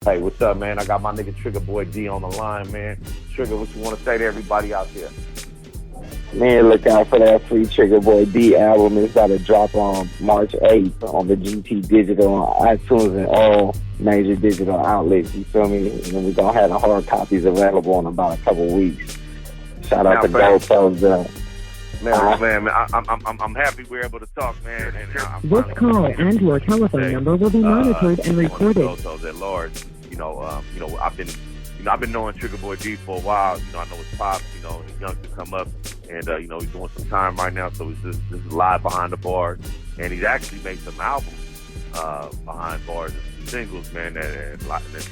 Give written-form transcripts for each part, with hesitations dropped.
Hey, what's up, man? I got my nigga Triggaboy D on the line, man. Trigger, what you want to say to everybody out there? Man, look out for that free Triggaboy D album. It's about to drop on March 8th on the GT Digital, on iTunes, and all major digital outlets. You feel me? And then we're going to have the hard copies available in about a couple weeks. Shout out to Goldtoes. Man, I'm happy we're able to talk, man. And this call and your telephone number will be monitored and recorded. Goldtoes at large, I've been knowing Triggaboy D for a while. I know his pops, his youngster come up, and he's doing some time right now. So this is live behind the bars, and he's actually made some albums behind bars and some singles, man, and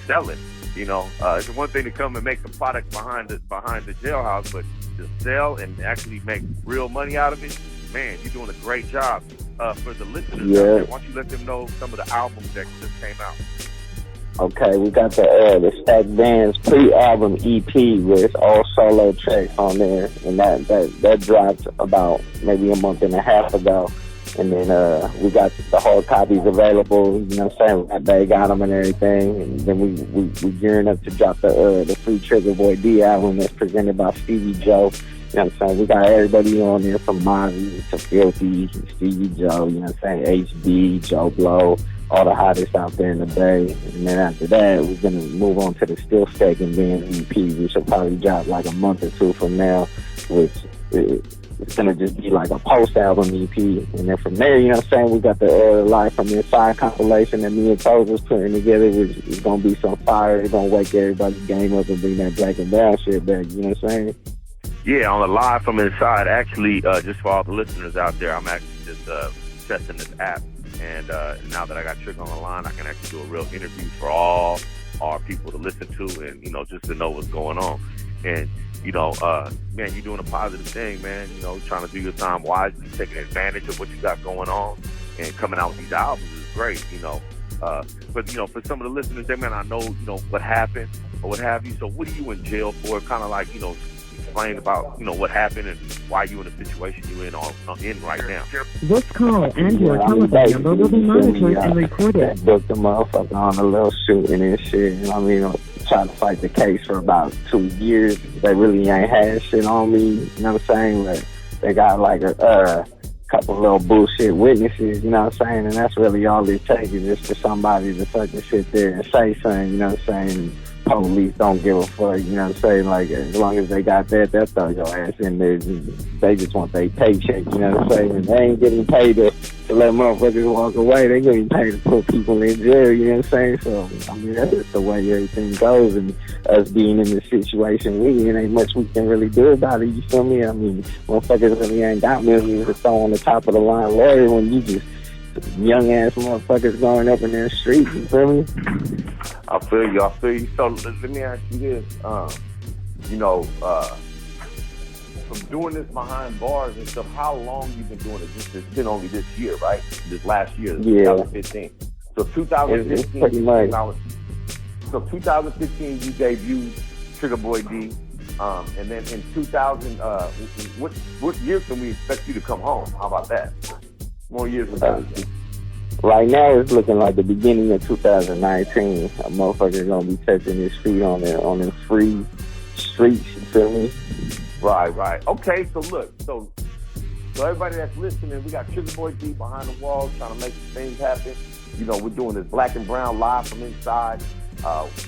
selling. It's one thing to come and make some product behind the jailhouse, but to sell and actually make real money out of it, man, you're doing a great job. For the listeners, yeah. Why don't you let them know some of the albums that just came out? Okay, we got the Stack Band's pre-album EP with all solo tracks on there, and that dropped about maybe a month and a half ago. And then we got the hard copies available, they got them and everything. And then we gearing up to drop the free Triggaboy D album that's presented by Stevie Joe. We got everybody on there from Mozzie to Filthy, Stevie Joe, HB, Joe Blow, all the hottest out there in the Bay. And then after that, we're going to move on to the Still Stacking Band EP, which will probably drop like a month or two from now, which it's going to just be like a post-album EP. And then from there, we got the Live from Inside compilation that me and Thizz was putting together, which is going to be some fire. It's going to wake everybody's game up and bring that black and brown shit back, you know what I'm saying? Yeah, on the Live from Inside, actually, just for all the listeners out there, I'm actually just testing this app. And now that I got Trick on the line, I can actually do a real interview for all our people to listen to and, just to know what's going on. And, man, you're doing a positive thing, man. Trying to do your time wisely, taking advantage of what you got going on, and coming out with these albums is great, But, for some of the listeners, they may not know, what happened or what have you. So what are you in jail for? Kind of like, explain about, what happened and why you in the situation you're in right now. This call and your telephone number will be monitored and recorded. Booked the motherfucker on a little shooting and shit. Trying to fight the case for about 2 years. They really ain't had shit on me. You know what I'm saying? But they got like a couple little bullshit witnesses. You know what I'm saying? And that's really all it takes is just for somebody to fucking sit there and say something. You know what I'm saying? Police don't give a fuck, you know what I'm saying? Like, as long as they got that, they'll throw your ass in there. They just want their paycheck, you know what I'm saying? And they ain't getting paid to let motherfuckers walk away. They getting paid to put people in jail, you know what I'm saying? So, that's just the way everything goes. And us being in the situation we in, ain't much we can really do about it, you feel me? Motherfuckers really ain't got millions to throw on the top of the line lawyer when you just young ass motherfuckers going up in their streets, you feel me? I feel you. So let me ask you this. From doing this behind bars and stuff, how long you been doing it? It's been only this year, right? This last year, 2015. So 2015, pretty much. So 2015, you debuted Triggaboy D. And then in 2000, what year can we expect you to come home? How about that? More years with that. Right now, it's looking like the beginning of 2019. A motherfucker's gonna be touching his feet on the free streets. You feel me? Right. Okay, so look, so everybody that's listening, we got Triggaboy D behind the walls trying to make things happen. We're doing this black and brown live from inside.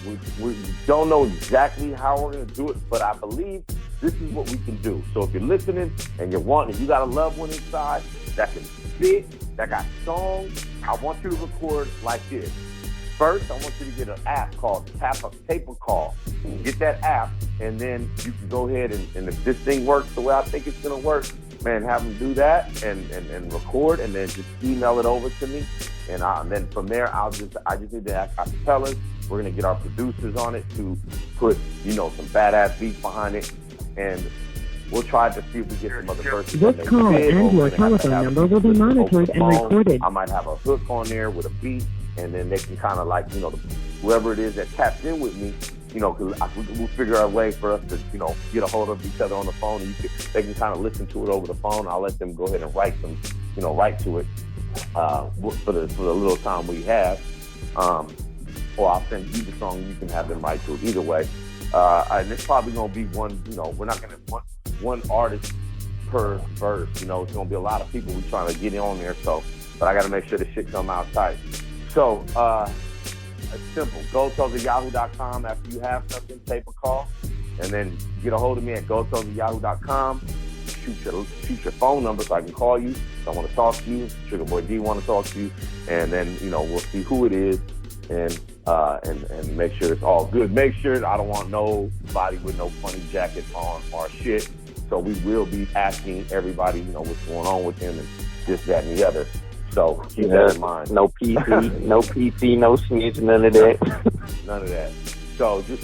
We don't know exactly how we're gonna do it, but I believe this is what we can do. So if you're listening and you got a loved one inside that can spit, that got songs, I want you to record like this. First, I want you to get an app called Tape a Call. Get that app, and then you can go ahead and if this thing works the way I think it's going to work, man, have them do that and record, and then just email it over to me. And then from there, I just need to ask acapellas. We're going to get our producers on it to put, some badass beats behind it. And we'll try to see if we get some other persons. This call and your telephone number will be monitored and recorded. I might have a hook on there with a beat, and then they can kind of like, whoever it is that taps in with me, because we'll figure out a way for us to, get a hold of each other on the phone, and they can kind of listen to it over the phone. I'll let them go ahead and write to it for the little time we have. or I'll send you the song and you can have them write to it. Either way. And it's probably going to be one, we're not going to one artist per verse. It's going to be a lot of people we're trying to get on there. So, but I got to make sure the shit come out tight. So, it's simple. Goldtoes@yahoo.com. After you have something, tape a call, and then get a hold of me at goldtoes@yahoo.com. Shoot your phone number so I can call you. If I want to talk to you, Triggaboy D want to talk to you, and then we'll see who it is, and make sure it's all good. Make sure I don't want nobody with no funny jacket on or shit. So we will be asking everybody, what's going on with them and this, that, and the other. So keep that in mind. No PC, no PC, no snitch, none of that. None of that. So just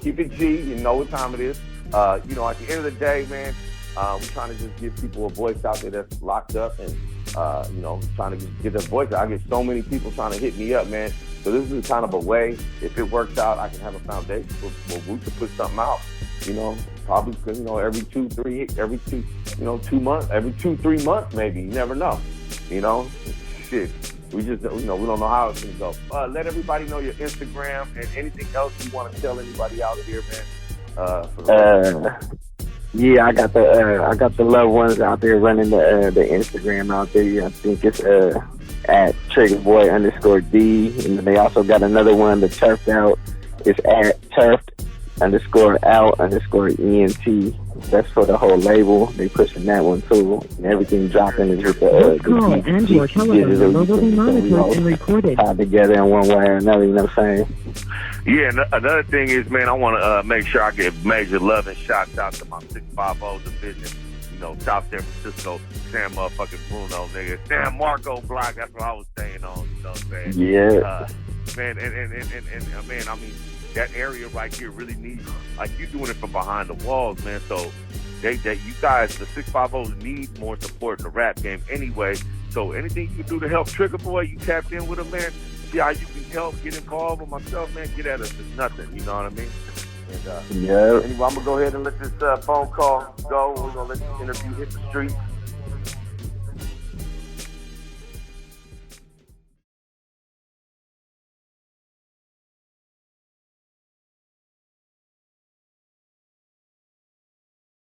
keep it G. You know what time it is. At the end of the day, man, we're trying to just give people a voice out there that's locked up, and trying to get their voice out. I get so many people trying to hit me up, man. So this is kind of a way. If it works out, I can have a foundation for we could put something out. Probably every 2, 2 months, every 2, 3 months, maybe. You never know. Shit. We just, we don't know how it's going to go. Let everybody know your Instagram and anything else you want to tell anybody out here, man. Yeah, I got the loved ones out there running the Instagram out there. I think it's at Triggaboy_D, and then they also got another one, the Turfed Out. It's at Turfed_out_ENT. That's for the whole label. They pushing that one too. And everything dropping is with the call and your telephone number will be monitored and recorded. Tied together in one way or another. You know what I'm saying? Yeah. Another thing is, man, I want to make sure I give major love and shouts out to my 650 division. South San Francisco, San motherfucking Bruno, nigga. San Marco Block. That's what I was saying on. You know what I'm saying? Yeah. Man, and man, I mean, that area right here really needs, like, you doing it from behind the walls, man. So you guys, the 650s, need more support in the rap game anyway. So anything you can do to help Triggaboy, you tapped in with him, man. See how you can help, get involved with myself, man. Get at us. It's nothing. You know what I mean? And, yeah. Anyway, I'm gonna go ahead and let this phone call go. We're gonna let this interview hit the streets.